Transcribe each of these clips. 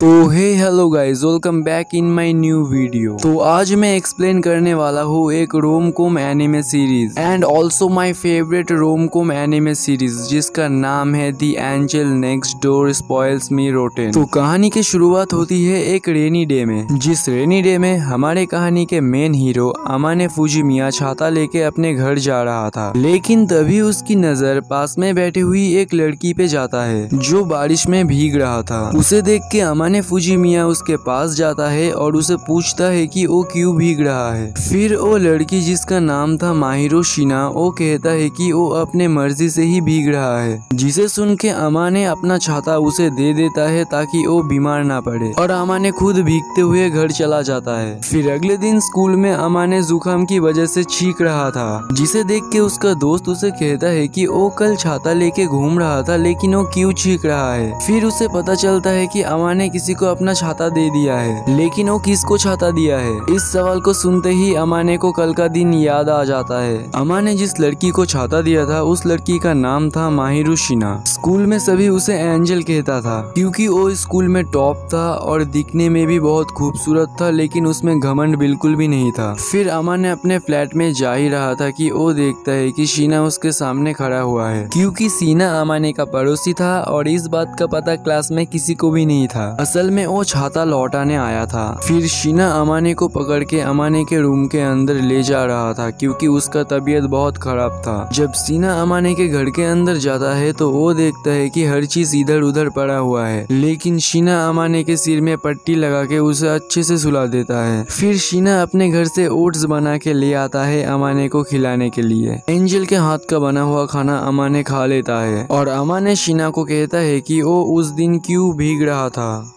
Hey hello guys, welcome back in my new video. तो आज मैं एक्सप्लेन करने वाला हूँ एक rom com anime series and also my favourite rom com anime series जिसका नाम है the angel next door spoils me rotten. तो कहानी की शुरुआत होती है एक रेनी डे में, जिस रेनी डे में हमारे कहानी के मेन हीरो अमाने फुजिमिया छाता लेके अपने घर जा रहा था। लेकिन तभी उसकी नजर पास में बैठी हुई एक लड़की पे जाता है जो बारिश में भीग रहा था। उसे देख के अमाने फुजिमिया उसके पास जाता है और उसे पूछता है कि वो क्यों भीग रहा है। फिर वो लड़की जिसका नाम था माहिरो शिना, वो कहता है कि वो अपने मर्जी से ही भीग रहा है, जिसे सुन के अमाने अपना छाता उसे दे देता है ताकि वो बीमार ना पड़े और अमाने खुद भीगते हुए घर चला जाता है। फिर अगले दिन स्कूल में अमाने जुकाम की वजह से छींक रहा था, जिसे देख के उसका दोस्त उसे कहता है कि वो कल छाता लेके घूम रहा था लेकिन वो क्यों छींक रहा है। फिर उसे पता चलता है कि अमाने किसी को अपना छाता दे दिया है, लेकिन वो किसको छाता दिया है। इस सवाल को सुनते ही अमाने को कल का दिन याद आ जाता है। अमाने जिस लड़की को छाता दिया था उस लड़की का नाम था माहिरो शिना। स्कूल में सभी उसे एंजल कहता था क्योंकि वो स्कूल में टॉप था और दिखने में भी बहुत खूबसूरत था, लेकिन उसमें घमंड बिल्कुल भी नहीं था। फिर अमाने अपने फ्लैट में जा ही रहा था कि वो देखता है कि शीना उसके सामने खड़ा हुआ है, क्योंकि सीना अमाने का पड़ोसी था और इस बात का पता क्लास में किसी को भी नहीं था। असल में वो छाता लौटाने आया था। फिर शीना अमाने को पकड़ के अमाने के रूम के अंदर ले जा रहा था क्योंकि उसका तबीयत बहुत खराब था। जब सीना अमाने के घर के अंदर जाता है तो वो देखता है कि हर चीज इधर उधर पड़ा हुआ है, लेकिन शीना अमाने के सिर में पट्टी लगा के उसे अच्छे से सुला देता है। फिर शीना अपने घर से ओट्स बना के ले आता है अमाने को खिलाने के लिए। एंजल के हाथ का बना हुआ खाना अमाने खा लेता है और अमाने शीना को कहता है कि वो उस दिन क्यों भीग रहा था।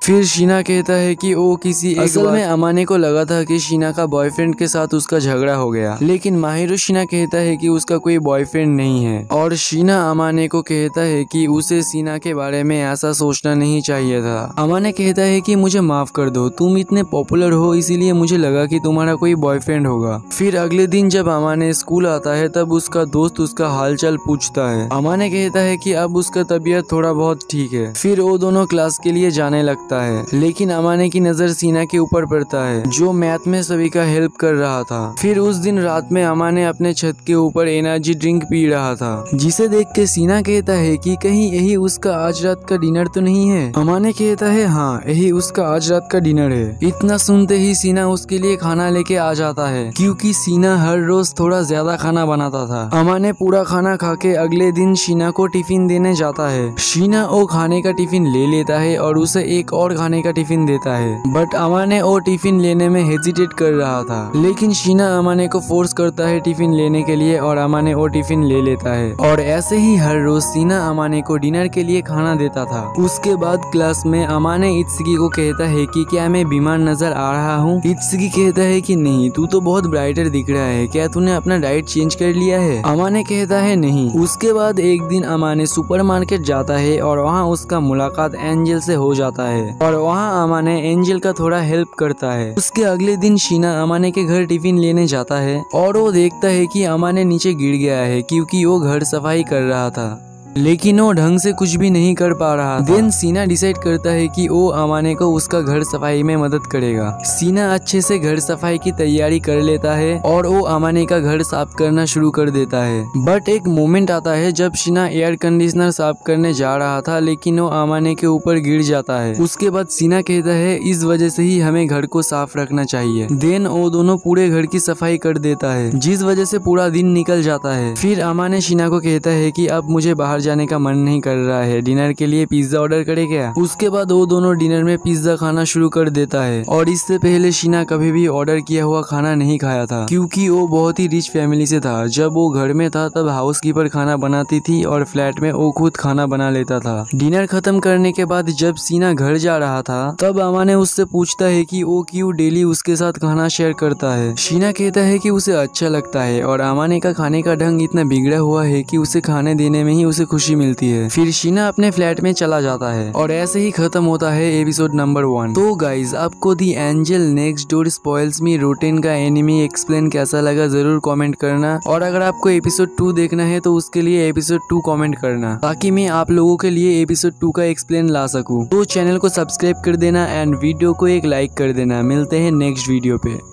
फिर शीना कहता है कि वो असल में अमाने को लगा था कि शीना का बॉयफ्रेंड के साथ उसका झगड़ा हो गया, लेकिन माहिरो शिना कहता है कि उसका कोई बॉयफ्रेंड नहीं है। और शीना अमाने को कहता है कि उसे शीना के बारे में ऐसा सोचना नहीं चाहिए था। अमाने कहता है कि मुझे माफ कर दो, तुम इतने पॉपुलर हो इसीलिए मुझे लगा कि तुम्हारा कोई बॉयफ्रेंड होगा। फिर अगले दिन जब अमाने स्कूल आता है तब उसका दोस्त उसका हालचाल पूछता है। अमाने कहता है कि अब उसका तबीयत थोड़ा बहुत ठीक है। फिर वो दोनों क्लास के लिए जाने लगता है, लेकिन अमाने की नजर सीना के ऊपर पड़ता है जो मैथ में सभी का हेल्प कर रहा था। फिर उस दिन रात में अमाने अपने छत के ऊपर एनर्जी ड्रिंक पी रहा था, जिसे देख के सीना कहता है कि कहीं यही उसका आज रात का डिनर तो नहीं है। अमाने कहता है हाँ, यही उसका आज रात का डिनर है। इतना सुनते ही सीना उसके लिए खाना लेके आ जाता है, क्योंकि सीना हर रोज थोड़ा ज्यादा खाना बनाता था। अमाने पूरा खाना खा के अगले दिन शीना को टिफिन देने जाता है। शीना वो खाने का टिफिन ले लेता है और उसे एक और खाने का टिफिन देता है, बट अमाने वो टिफिन लेने में हेजिटेट कर रहा था, लेकिन शीना अमाने को फोर्स करता है टिफिन लेने के लिए और अमाने वो टिफिन ले लेता है। और ऐसे ही हर रोज सीना अमाने को डिनर के लिए खाना देता था। उसके बाद क्लास में अमाने इत्सुकी को कहता है कि क्या मैं बीमार नजर आ रहा हूँ। इत्सुकी कहता है कि नहीं, तू तो बहुत ब्राइटर दिख रहा है, क्या तूने अपना डाइट चेंज कर लिया है। अमाने कहता है नहीं। उसके बाद एक दिन अमाने सुपरमार्केट जाता है और वहाँ उसका मुलाकात एंजल से हो जाता है और वहाँ अमाने एंजल का थोड़ा हेल्प करता है। उसके अगले दिन शीना अमाने के घर टिफिन लेने जाता है और वो देखता है कि अमाने नीचे गिर गया है क्योंकि वो घर सफाई कर रहा था, लेकिन वो ढंग से कुछ भी नहीं कर पा रहा था। देन सीना डिसाइड करता है कि वो अमाने को उसका घर सफाई में मदद करेगा। सीना अच्छे से घर सफाई की तैयारी कर लेता है और वो अमाने का घर साफ करना शुरू कर देता है। बट एक मोमेंट आता है जब सीना एयर कंडीशनर साफ करने जा रहा था, लेकिन वो अमाने के ऊपर गिर जाता है। उसके बाद सीना कहता है इस वजह से ही हमें घर को साफ रखना चाहिए। देन वो दोनों पूरे घर की सफाई कर देता है, जिस वजह से पूरा दिन निकल जाता है। फिर अमाने शीना को कहता है कि अब मुझे बाहर जाने का मन नहीं कर रहा है, डिनर के लिए पिज्जा ऑर्डर करे क्या। उसके बाद वो दोनों डिनर में पिज्जा खाना शुरू कर देता है और इससे पहले शीना कभी भी ऑर्डर किया हुआ खाना नहीं खाया था, क्योंकि वो बहुत ही रिच फैमिली से था। जब वो घर में था तब हाउसकीपर खाना बनाती थी और फ्लैट में वो खुद खाना बना लेता था। डिनर खत्म करने के बाद जब सीना घर जा रहा था तब अमाने उससे पूछता है कि वो क्यों डेली उसके साथ खाना शेयर करता है। शीना कहता है कि उसे अच्छा लगता है और अमाने का खाने का ढंग इतना बिगड़ा हुआ है कि उसे खाने देने में ही उसे खुशी मिलती है। फिर शीना अपने फ्लैट में चला जाता है और ऐसे ही खत्म होता है एपिसोड नंबर 1। तो गाइज आपको दी angel next door spoils me rotten का एनिमी एक्सप्लेन कैसा लगा जरूर कमेंट करना, और अगर आपको एपिसोड 2 देखना है तो उसके लिए एपिसोड 2 कमेंट करना ताकि मैं आप लोगों के लिए एपिसोड 2 का एक्सप्लेन ला सकूं। तो चैनल को सब्सक्राइब कर देना एंड वीडियो को एक लाइक कर देना। मिलते हैं नेक्स्ट वीडियो पे।